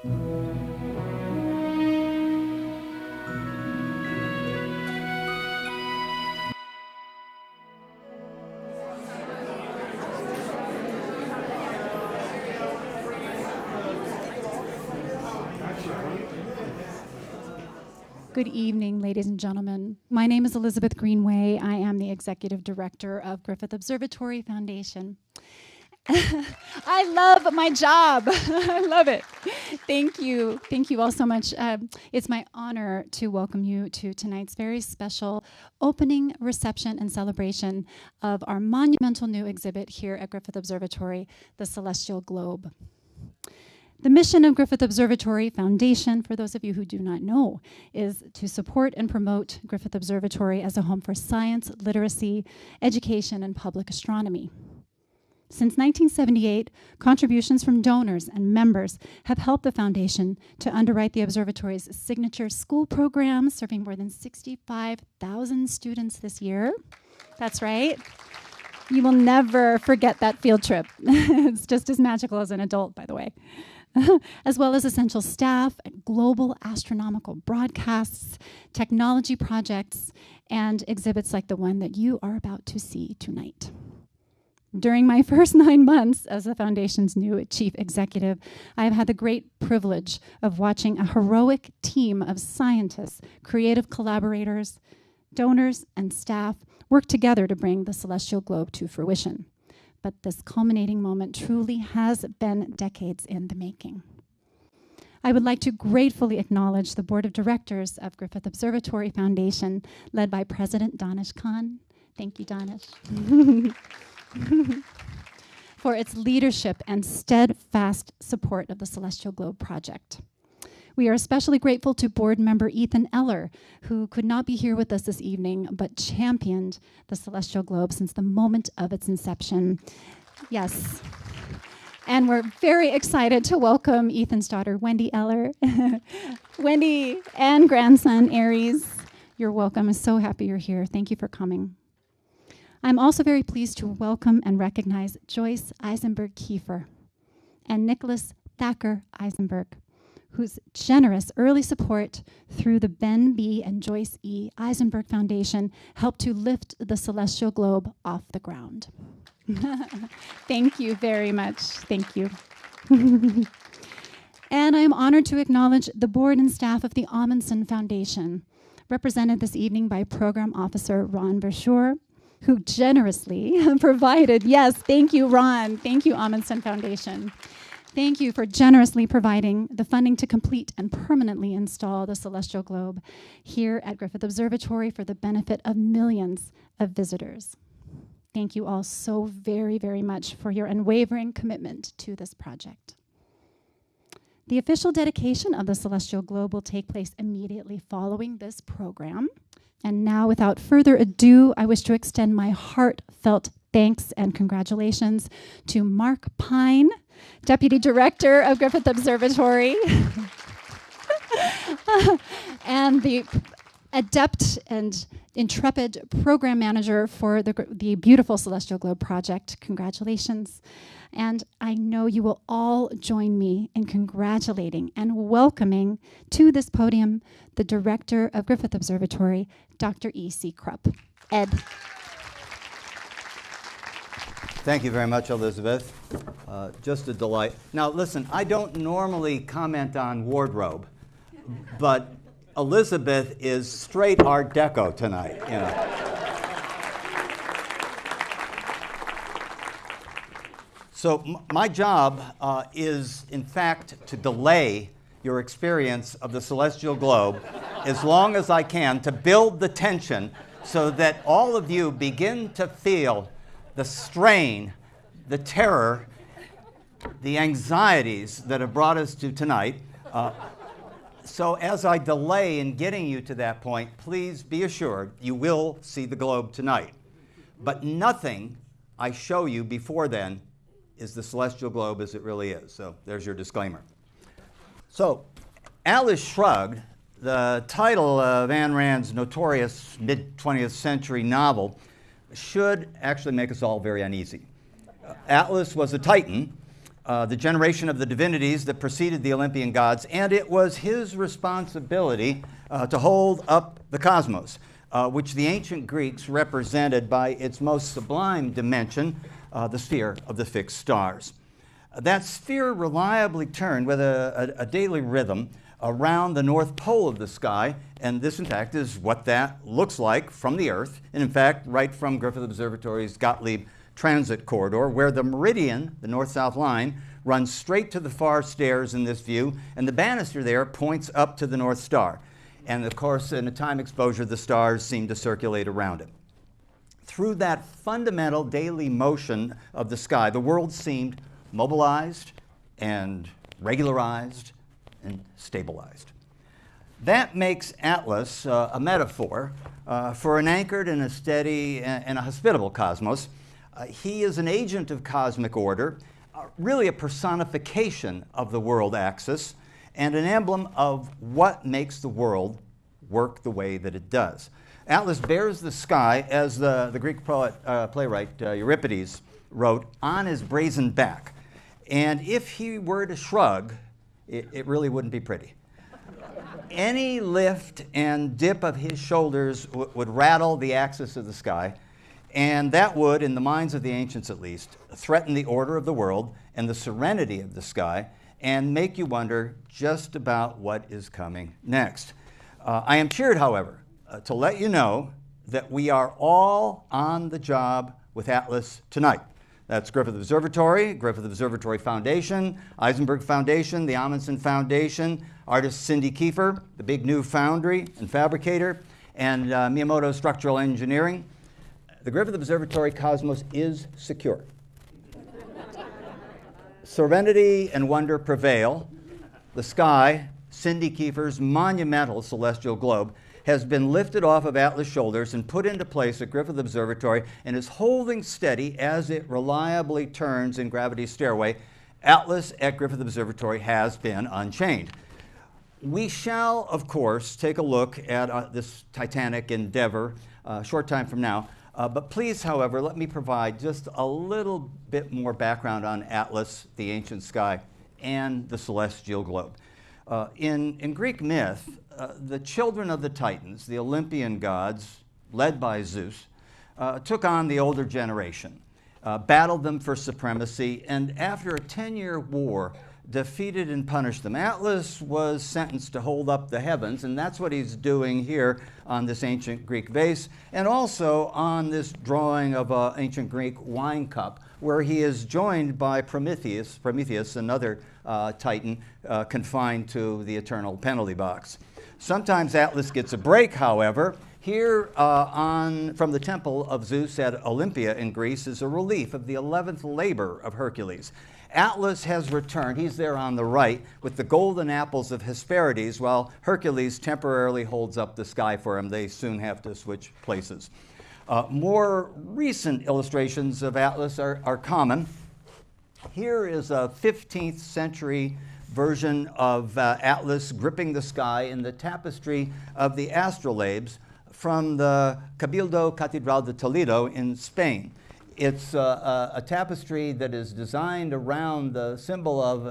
Good evening, ladies and gentlemen. My name is Elizabeth Greenway. I am the Executive Director of Griffith Observatory Foundation. I love my job. I love it. Thank you. Thank you all so much. It's my honor to welcome you to tonight's very special opening reception and celebration of our monumental new exhibit here at Griffith Observatory, the Celestial Globe. The mission of Griffith Observatory Foundation, for those of you who do not know, is to support and promote Griffith Observatory as a home for science, literacy, education, and public astronomy. Since 1978, contributions from donors and members have helped the foundation to underwrite the observatory's signature school program, serving more than 65,000 students this year. That's right. You will never forget that field trip. It's just as magical as an adult, by the way. As well as essential staff, global astronomical broadcasts, technology projects, and exhibits like the one that you are about to see tonight. During my first 9 months as the Foundation's new chief executive, I have had the great privilege of watching a heroic team of scientists, creative collaborators, donors, and staff work together to bring the Celestial Globe to fruition. But this culminating moment truly has been decades in the making. I would like to gratefully acknowledge the Board of Directors of Griffith Observatory Foundation, led by President Danish Khan. Thank you, Danish. For its leadership and steadfast support of the Celestial Globe project. We are especially grateful to board member Ethan Eller, who could not be here with us this evening, but championed the Celestial Globe since the moment of its inception. Yes. And we're very excited to welcome Ethan's daughter, Wendy Eller. Wendy and grandson, Aries. You're welcome. I'm so happy you're here. Thank you for coming. I'm also very pleased to welcome and recognize Joyce Eisenberg Kiefer and Nicholas Thacker Eisenberg, whose generous early support through the Ben B. and Joyce E. Eisenberg Foundation helped to lift the Celestial Globe off the ground. Thank you very much. Thank you. And I am honored to acknowledge the board and staff of the Amundsen Foundation, represented this evening by Program Officer Ron Bershore, who generously provided, yes, thank you, Ron. Thank you, Amundsen Foundation. Thank you for generously providing the funding to complete and permanently install the Celestial Globe here at Griffith Observatory for the benefit of millions of visitors. Thank you all so very, very much for your unwavering commitment to this project. The official dedication of the Celestial Globe will take place immediately following this program. And now, without further ado, I wish to extend my heartfelt thanks and congratulations to Mark Pine, Deputy Director of Griffith Observatory, and the adept and intrepid program manager for the beautiful Celestial Globe project. Congratulations. And I know you will all join me in congratulating and welcoming to this podium the Director of Griffith Observatory, Dr. E.C. Krupp. Ed. Thank you very much, Elizabeth. Just a delight. Now, listen, I don't normally comment on wardrobe, but Elizabeth is straight Art Deco tonight, you know. So my job is, in fact, to delay your experience of the Celestial Globe as long as I can, to build the tension so that all of you begin to feel the strain, the terror, the anxieties that have brought us to tonight. So as I delay in getting you to that point, please be assured you will see the globe tonight. But nothing I show you before then is the Celestial Globe as it really is. So there's your disclaimer. So Atlas Shrugged, the title of Ayn Rand's notorious mid-20th century novel, should actually make us all very uneasy. Atlas was a Titan, the generation of the divinities that preceded the Olympian gods, and it was his responsibility to hold up the cosmos, which the ancient Greeks represented by its most sublime dimension, the sphere of the fixed stars. That sphere reliably turned with a daily rhythm around the north pole of the sky, and this in fact is what that looks like from the Earth, and in fact right from Griffith Observatory's Gottlieb Transit Corridor, where the meridian, the north-south line, runs straight to the far stairs in this view, and the banister there points up to the North Star. And of course, in a time exposure, the stars seem to circulate around it. Through that fundamental daily motion of the sky, the world seemed mobilized and regularized and stabilized. That makes Atlas a metaphor for an anchored and a steady and a hospitable cosmos. He is an agent of cosmic order, really a personification of the world axis, and an emblem of what makes the world work the way that it does. Atlas bears the sky, as the Greek poet, playwright Euripides wrote, on his brazen back. And if he were to shrug, it really wouldn't be pretty. Any lift and dip of his shoulders would rattle the axis of the sky, and that would, in the minds of the ancients at least, threaten the order of the world and the serenity of the sky, and make you wonder just about what is coming next. I am cheered, however, to let you know that we are all on the job with Atlas tonight. That's Griffith Observatory Foundation, Eisenberg Foundation, the Amundsen Foundation, artist Cindy Kiefer, the Big New Foundry and Fabricator, and Miyamoto Structural Engineering. The Griffith Observatory cosmos is secure. Serenity and wonder prevail. The sky, Cindy Kiefer's monumental celestial globe, has been lifted off of Atlas' shoulders and put into place at Griffith Observatory and is holding steady as it reliably turns in gravity's stairway. Atlas at Griffith Observatory has been unchained. We shall, of course, take a look at this titanic endeavor a short time from now. But please, however, let me provide just a little bit more background on Atlas, the ancient sky, and the celestial globe. In Greek myth, the children of the Titans, the Olympian gods, led by Zeus, took on the older generation, battled them for supremacy, and after a 10-year war, defeated and punished them. Atlas was sentenced to hold up the heavens, and that's what he's doing here on this ancient Greek vase, and also on this drawing of an ancient Greek wine cup, where he is joined by Prometheus, another Titan, confined to the eternal penalty box. Sometimes Atlas gets a break, however. Here from the temple of Zeus at Olympia in Greece is a relief of the 11th labor of Hercules. Atlas has returned. He's there on the right with the golden apples of Hesperides, while Hercules temporarily holds up the sky for him. They soon have to switch places. More recent illustrations of Atlas are common. Here is a 15th century version of Atlas gripping the sky in the tapestry of the astrolabes from the Cabildo Catedral de Toledo in Spain. It's a tapestry that is designed around the symbol of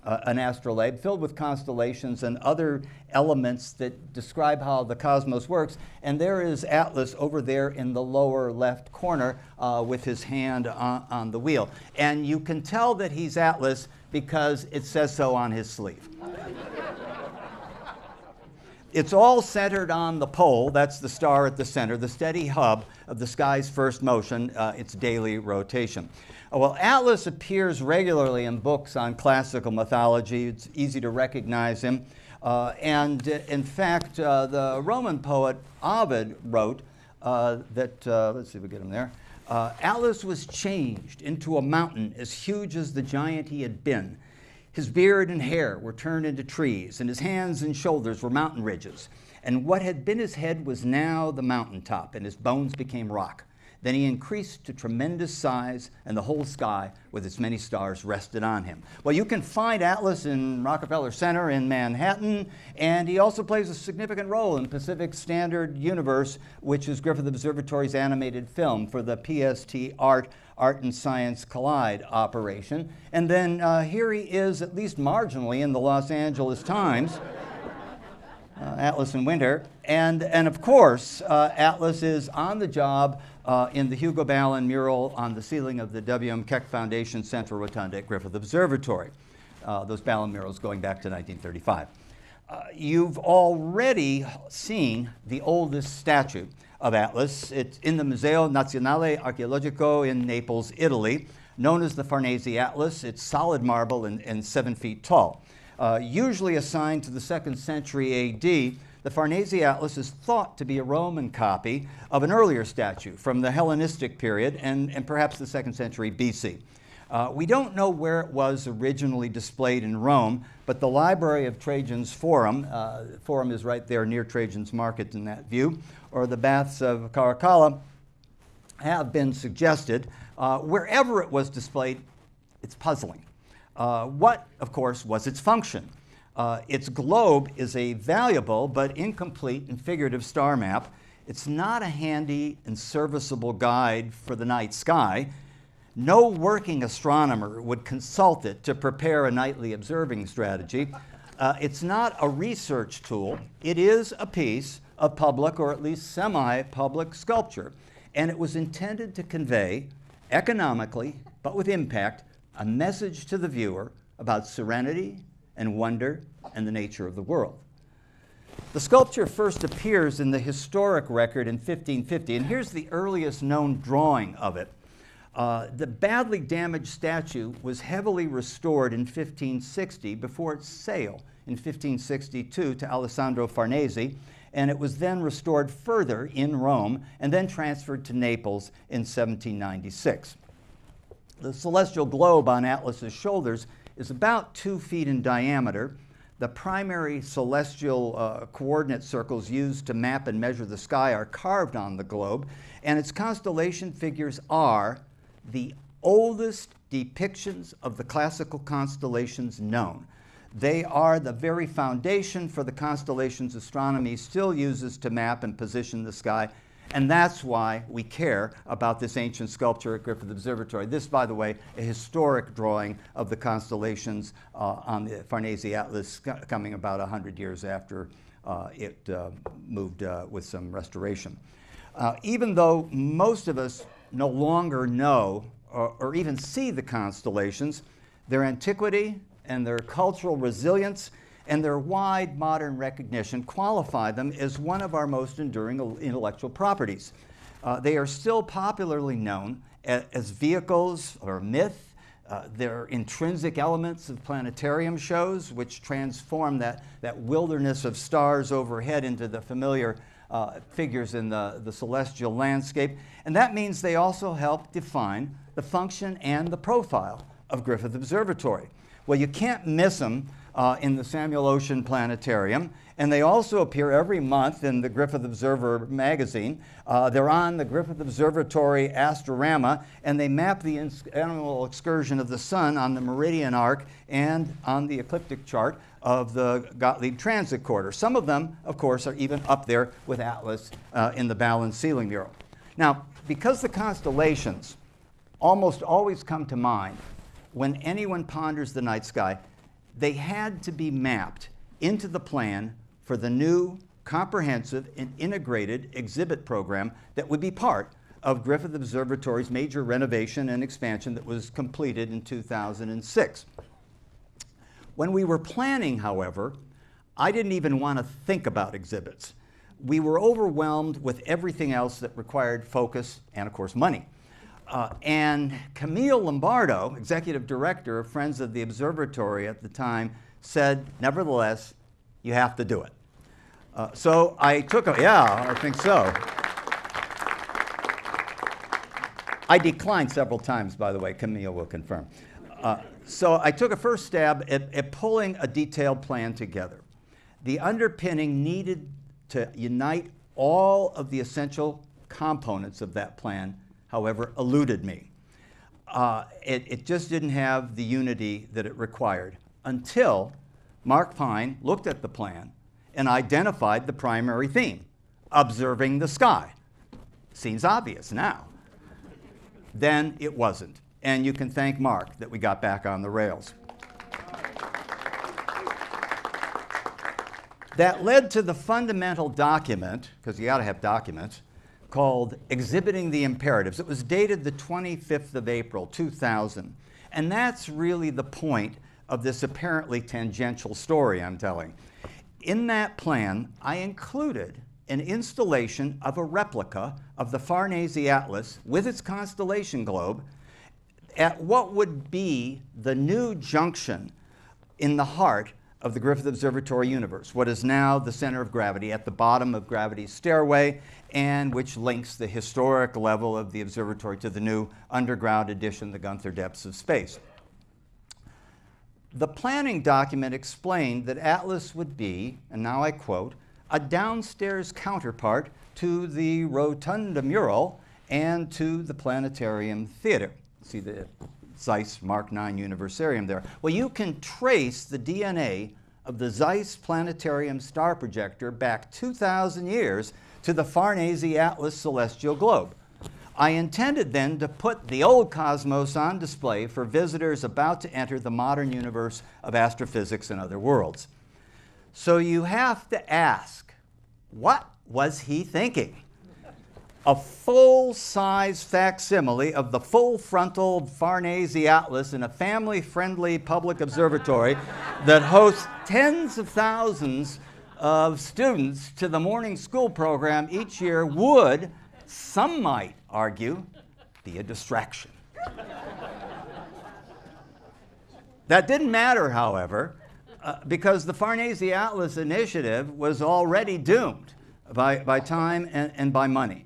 an astrolabe filled with constellations and other elements that describe how the cosmos works. And there is Atlas over there in the lower left corner with his hand on the wheel. And you can tell that he's Atlas because it says so on his sleeve. It's all centered on the pole, that's the star at the center, the steady hub of the sky's first motion, its daily rotation. Well, Atlas appears regularly in books on classical mythology. It's easy to recognize him. And in fact, the Roman poet Ovid wrote that, let's see if we get him there, Atlas was changed into a mountain as huge as the giant he had been. His beard and hair were turned into trees, and his hands and shoulders were mountain ridges. And what had been his head was now the mountaintop, and his bones became rock. Then he increased to tremendous size, and the whole sky with its many stars rested on him. Well, you can find Atlas in Rockefeller Center in Manhattan, and he also plays a significant role in Pacific Standard Universe, which is Griffith Observatory's animated film for the PST Art art and science collide operation. And then here he is, at least marginally, in the Los Angeles Times, Atlas in winter. And of course, Atlas is on the job in the Hugo Ballin mural on the ceiling of the W.M. Keck Foundation Central Rotunda at Griffith Observatory. Those Ballin murals going back to 1935. You've already seen the oldest statue of Atlas. It's in the Museo Nazionale Archeologico in Naples, Italy, known as the Farnese Atlas. It's solid marble and 7 feet tall. Usually assigned to the 2nd century A.D., the Farnese Atlas is thought to be a Roman copy of an earlier statue from the Hellenistic period and perhaps the 2nd century B.C. We don't know where it was originally displayed in Rome, but the Library of Trajan's Forum, Forum is right there near Trajan's Market in that view, or the Baths of Caracalla, have been suggested. Wherever it was displayed, it's puzzling. What, of course, was its function? Its globe is a valuable but incomplete and figurative star map. It's not a handy and serviceable guide for the night sky. No working astronomer would consult it to prepare a nightly observing strategy. It's not a research tool. It is a piece of public, or at least semi-public sculpture. And it was intended to convey, economically, but with impact, a message to the viewer about serenity and wonder and the nature of the world. The sculpture first appears in the historic record in 1550, and here's the earliest known drawing of it. The badly damaged statue was heavily restored in 1560 before its sale in 1562 to Alessandro Farnese, and it was then restored further in Rome and then transferred to Naples in 1796. The celestial globe on Atlas's shoulders is about 2 feet in diameter. The primary celestial coordinate circles used to map and measure the sky are carved on the globe, and its constellation figures are the oldest depictions of the classical constellations known. They are the very foundation for the constellations astronomy still uses to map and position the sky, and that's why we care about this ancient sculpture at Griffith Observatory. This, by the way, a historic drawing of the constellations on the Farnese Atlas coming about 100 years after it moved with some restoration. Even though most of us no longer know or even see the constellations, their antiquity and their cultural resilience and their wide modern recognition qualify them as one of our most enduring intellectual properties. They are still popularly known as vehicles or myth. They're intrinsic elements of planetarium shows, which transform that wilderness of stars overhead into the familiar figures in the celestial landscape. And that means they also help define the function and the profile of Griffith Observatory. Well, you can't miss them in the Samuel Ocean Planetarium, and they also appear every month in the Griffith Observer magazine. They're on the Griffith Observatory Astrorama, and they map the annual excursion of the sun on the meridian arc and on the ecliptic chart of the Gottlieb Transit Corridor. Some of them, of course, are even up there with Atlas in the Ballin ceiling mural. Now, because the constellations almost always come to mind when anyone ponders the night sky, they had to be mapped into the plan for the new, comprehensive, and integrated exhibit program that would be part of Griffith Observatory's major renovation and expansion that was completed in 2006. When we were planning, however, I didn't even want to think about exhibits. We were overwhelmed with everything else that required focus and, of course, money. And Camille Lombardo, executive director of Friends of the Observatory at the time, said, nevertheless, you have to do it. So I took a, yeah, I think so. I declined several times, by the way, Camille will confirm. So I took a first stab at pulling a detailed plan together. The underpinning needed to unite all of the essential components of that plan, however, eluded me. It just didn't have the unity that it required until Mark Pine looked at the plan and identified the primary theme, observing the sky. Seems obvious now. Then it wasn't. And you can thank Mark that we got back on the rails. That led to the fundamental document, because you got to have documents, called Exhibiting the Imperatives. It was dated the 25th of April, 2000. And that's really the point of this apparently tangential story I'm telling. In that plan, I included an installation of a replica of the Farnese Atlas with its constellation globe at what would be the new junction in the heart of the Griffith Observatory universe, what is now the center of gravity at the bottom of gravity's stairway, and which links the historic level of the observatory to the new underground addition, the Gunther depths of space. The planning document explained that Atlas would be, and now I quote, a downstairs counterpart to the Rotunda mural and to the Planetarium Theater. See the Zeiss Mark IX Universarium there. Well, you can trace the DNA of the Zeiss Planetarium star projector back 2,000 years to the Farnese Atlas celestial globe. I intended then to put the old cosmos on display for visitors about to enter the modern universe of astrophysics and other worlds. So you have to ask, what was he thinking? A full-size facsimile of the full-frontal Farnese Atlas in a family-friendly public observatory that hosts tens of thousands of students to the morning school program each year would, some might argue, be a distraction. That didn't matter, however, because the Farnese Atlas initiative was already doomed by time and by money.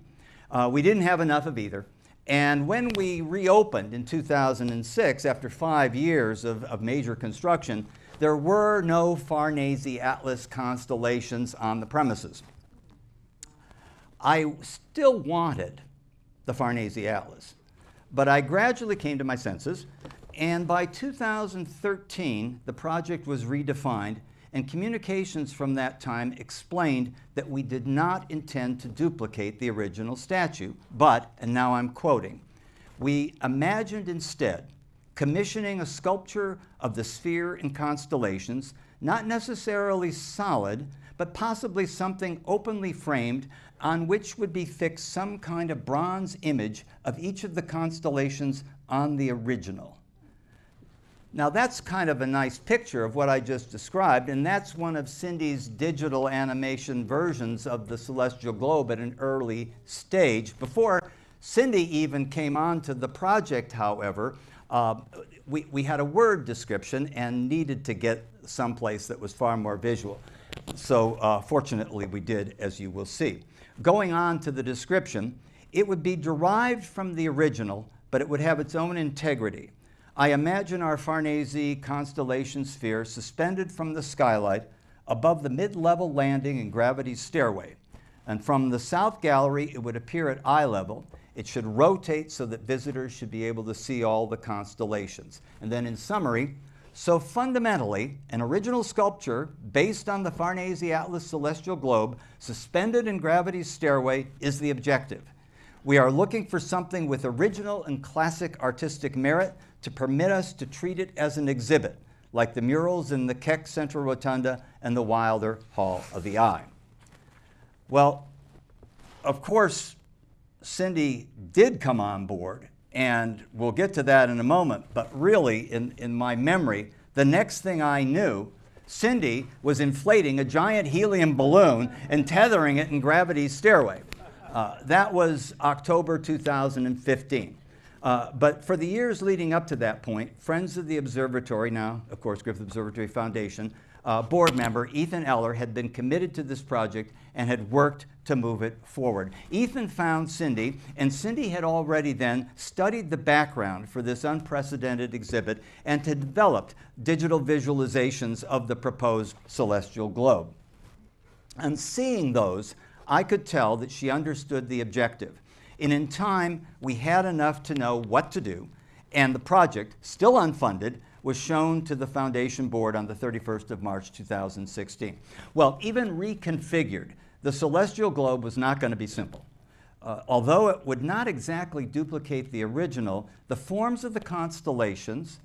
We didn't have enough of either. And when we reopened in 2006, after 5 years of major construction, there were no Farnese Atlas constellations on the premises. I still wanted the Farnese Atlas, but I gradually came to my senses, and by 2013, the project was redefined, and communications from that time explained that we did not intend to duplicate the original statue, but, and now I'm quoting, we imagined instead commissioning a sculpture of the sphere and constellations, not necessarily solid, but possibly something openly framed on which would be fixed some kind of bronze image of each of the constellations on the original. Now that's kind of a nice picture of what I just described, and that's one of Cindy's digital animation versions of the celestial globe at an early stage. Before Cindy even came onto the project, however, we had a word description and needed to get someplace that was far more visual. So fortunately we did, as you will see. Going on to the description, it would be derived from the original, but it would have its own integrity. I imagine our Farnese constellation sphere suspended from the skylight above the mid-level landing and gravity's stairway. And from the south gallery, it would appear at eye level. It should rotate so that visitors should be able to see all the constellations. And then in summary, so fundamentally, an original sculpture based on the Farnese Atlas celestial globe suspended in gravity's stairway is the objective. We are looking for something with original and classic artistic merit to permit us to treat it as an exhibit, like the murals in the Keck Central Rotunda and the Wilder Hall of the Eye. Well, of course, Cindy did come on board, and we'll get to that in a moment, but really, in my memory, the next thing I knew, Cindy was inflating a giant helium balloon and tethering it in gravity's stairway. That was October 2015. But for the years leading up to that point, Friends of the Observatory, now, of course, Griffith Observatory Foundation, board member Ethan Eller had been committed to this project and had worked to move it forward. Ethan found Cindy, and Cindy had already then studied the background for this unprecedented exhibit and had developed digital visualizations of the proposed celestial globe. And seeing those, I could tell that she understood the objective. And in time, we had enough to know what to do, and the project, still unfunded, was shown to the Foundation Board on the 31st of March 2016. Well, even reconfigured, the celestial globe was not going to be simple. Although it would not exactly duplicate the original, the forms of the constellations,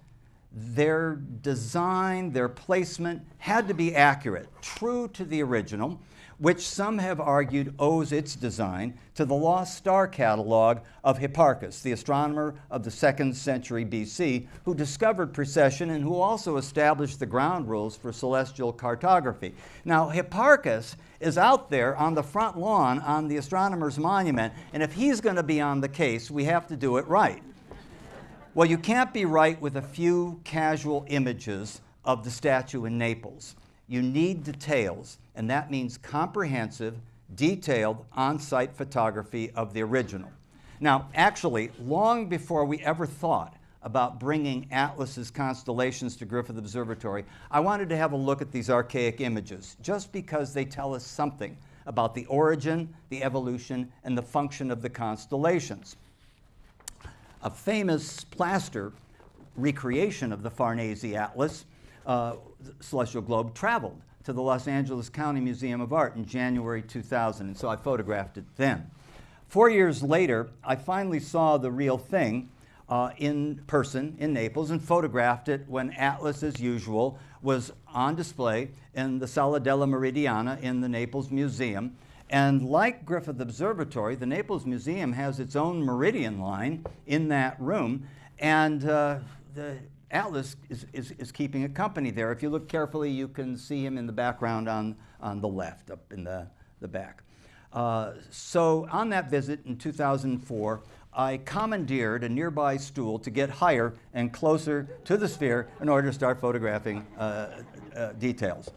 their design, their placement had to be accurate, true to the original, which some have argued owes its design to the lost star catalog of Hipparchus, the astronomer of the 2nd century BC, who discovered precession and who also established the ground rules for celestial cartography. Now, Hipparchus is out there on the front lawn on the astronomer's monument, and if he's going to be on the case, we have to do it right. Well, you can't be right with a few casual images of the statue in Naples. You need details, and that means comprehensive, detailed, on-site photography of the original. Now, actually, long before we ever thought about bringing Atlas's constellations to Griffith Observatory, I wanted to have a look at these archaic images, just because they tell us something about the origin, the evolution, and the function of the constellations. A famous plaster recreation of the Farnese Atlas, celestial globe, traveled to the Los Angeles County Museum of Art in January 2000, and so I photographed it then. 4 years later, I finally saw the real thing in person in Naples and photographed it when Atlas, as usual, was on display in the Sala della Meridiana in the Naples Museum. And like Griffith Observatory, the Naples Museum has its own meridian line in that room, and the Atlas is keeping it company there. If you look carefully, you can see him in the background on the left, up in the back. So on that visit in 2004, I commandeered a nearby stool to get higher and closer to the sphere in order to start photographing details.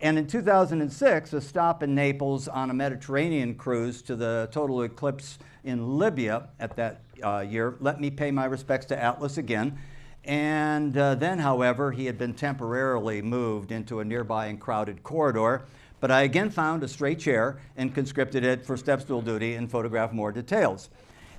And in 2006, a stop in Naples on a Mediterranean cruise to the total eclipse in Libya at that year let me pay my respects to Atlas again. And then, however, he had been temporarily moved into a nearby and crowded corridor. But I again found a straight chair and conscripted it for step stool duty and photographed more details.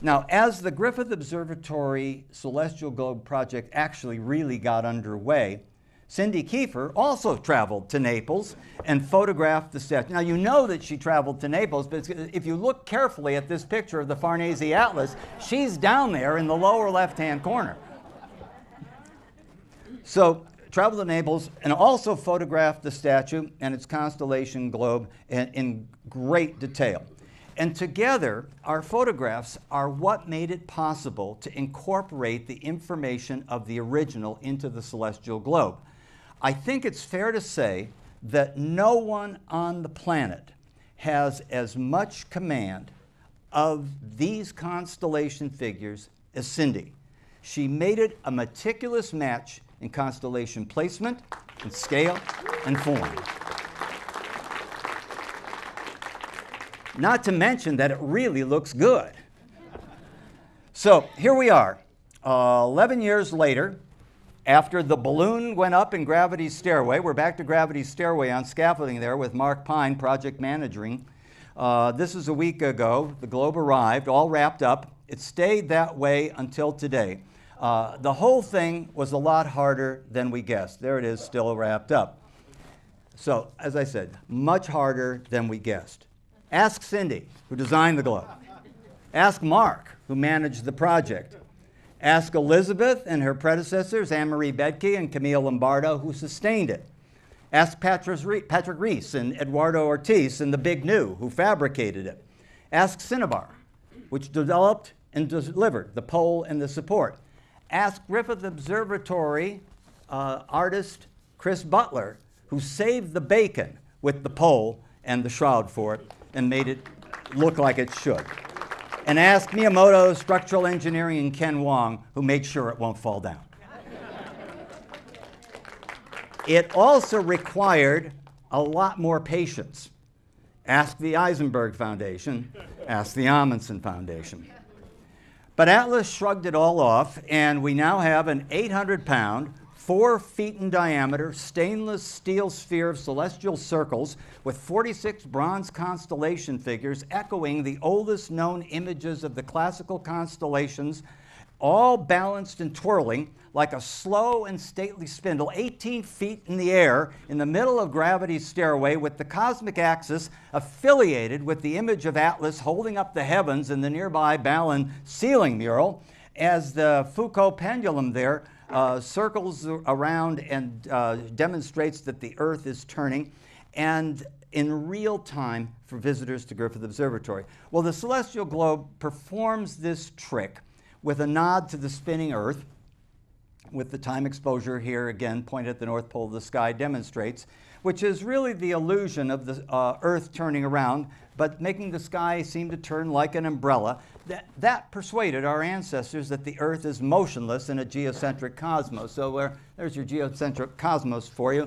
Now, as the Griffith Observatory Celestial Globe project actually really got underway, Cindy Kiefer also traveled to Naples and photographed the statue. Now, you know that she traveled to Naples, but if you look carefully at this picture of the Farnese Atlas, she's down there in the lower left-hand corner. So, traveled to Naples and also photographed the statue and its constellation globe in great detail. And together, our photographs are what made it possible to incorporate the information of the original into the celestial globe. I think it's fair to say that no one on the planet has as much command of these constellation figures as Cindy. She made it a meticulous match in constellation placement, and scale, and form. Not to mention that it really looks good. So here we are, 11 years later, after the balloon went up in Gravity's Stairway. We're back to Gravity's Stairway on scaffolding there with Mark Pine, project managing. This is a week ago. The globe arrived, all wrapped up. It stayed that way until today. The whole thing was a lot harder than we guessed. There it is, still wrapped up. So, as I said, much harder than we guessed. Ask Cindy, who designed the globe. Ask Mark, who managed the project. Ask Elizabeth and her predecessors, Anne-Marie Bedke and Camille Lombardo, who sustained it. Ask Patrick Reese and Eduardo Ortiz and the Big New, who fabricated it. Ask Cinnabar, which developed and delivered the pole and the support. Ask Griffith Observatory artist Chris Butler, who saved the bacon with the pole and the shroud for it and made it look like it should. And ask Miyamoto Structural Engineering and Ken Wong, who made sure it won't fall down. It also required a lot more patience. Ask the Eisenberg Foundation, ask the Amundsen Foundation. But Atlas shrugged it all off, and we now have an 800-pound, 4 feet in diameter, stainless steel sphere of celestial circles with 46 bronze constellation figures echoing the oldest known images of the classical constellations all balanced and twirling like a slow and stately spindle, 18 feet in the air in the middle of gravity's stairway, with the cosmic axis affiliated with the image of Atlas holding up the heavens in the nearby Ballin ceiling mural, as the Foucault pendulum there circles around and demonstrates that the Earth is turning, and in real time for visitors to Griffith Observatory. Well, the celestial globe performs this trick with a nod to the spinning Earth, with the time exposure here again pointed at the north pole of the sky demonstrates, which is really the illusion of the Earth turning around, but making the sky seem to turn like an umbrella. That persuaded our ancestors that the Earth is motionless in a geocentric cosmos. So there's your geocentric cosmos for you,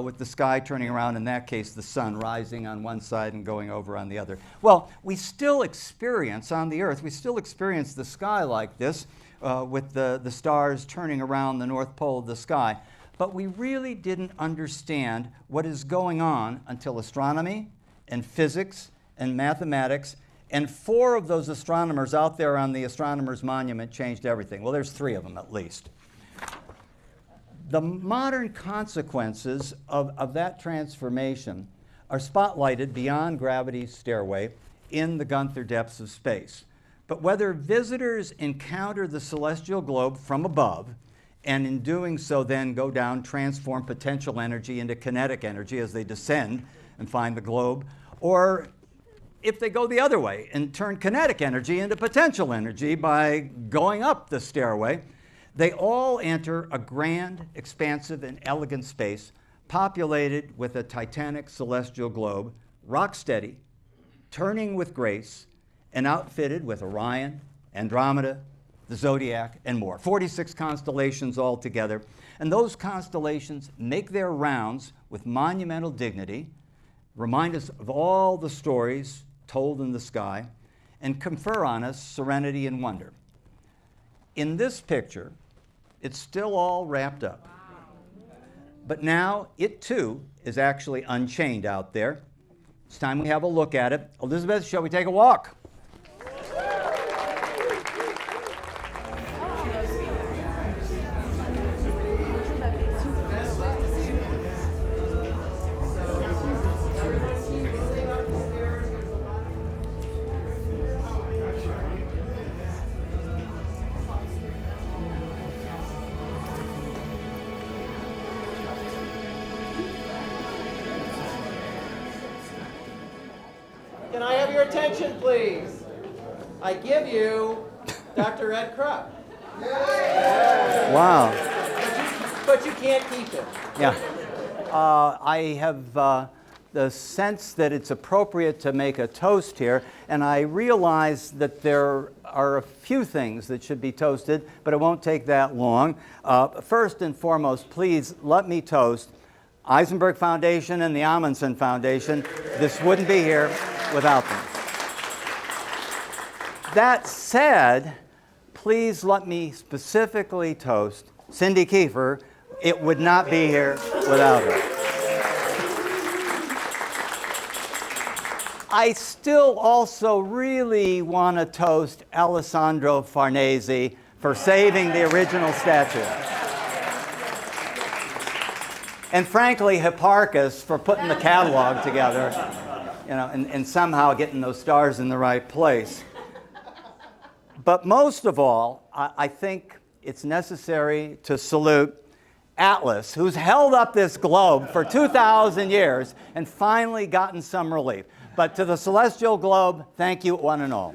with the sky turning around, in that case the sun rising on one side and going over on the other. Well, we still experience on the Earth, we still experience the sky like this, with the stars turning around the north pole of the sky. But we really didn't understand what is going on until astronomy and physics and mathematics, and 4 of those astronomers out there on the Astronomers' Monument changed everything. Well, there's 3 of them at least. The modern consequences of that transformation are spotlighted beyond gravity's stairway in the Gunther depths of space. But whether visitors encounter the celestial globe from above, and in doing so then go down, transform potential energy into kinetic energy as they descend and find the globe, or if they go the other way and turn kinetic energy into potential energy by going up the stairway, they all enter a grand, expansive, and elegant space populated with a titanic celestial globe, rock steady, turning with grace, and outfitted with Orion, Andromeda, the Zodiac, and more. 46 constellations altogether. And those constellations make their rounds with monumental dignity, remind us of all the stories told in the sky, and confer on us serenity and wonder. In this picture, it's still all wrapped up. But now it too is actually unchained out there. It's time we have a look at it. Elizabeth, shall we take a walk? Can I have your attention, please? I give you Dr. Ed Krupp. Wow. But you can't keep it. Yeah. I have the sense that it's appropriate to make a toast here, and I realize that there are a few things that should be toasted, but it won't take that long. First and foremost, please let me toast Eisenberg Foundation and the Amundsen Foundation. This wouldn't be here without them. That said, please let me specifically toast Cindy Kiefer. It would not be here without her. I still also really want to toast Alessandro Farnese for saving the original statue. And frankly, Hipparchus for putting the catalog together, and somehow getting those stars in the right place. But most of all, I think it's necessary to salute Atlas, who's held up this globe for 2,000 years and finally gotten some relief. But to the celestial globe, thank you one and all.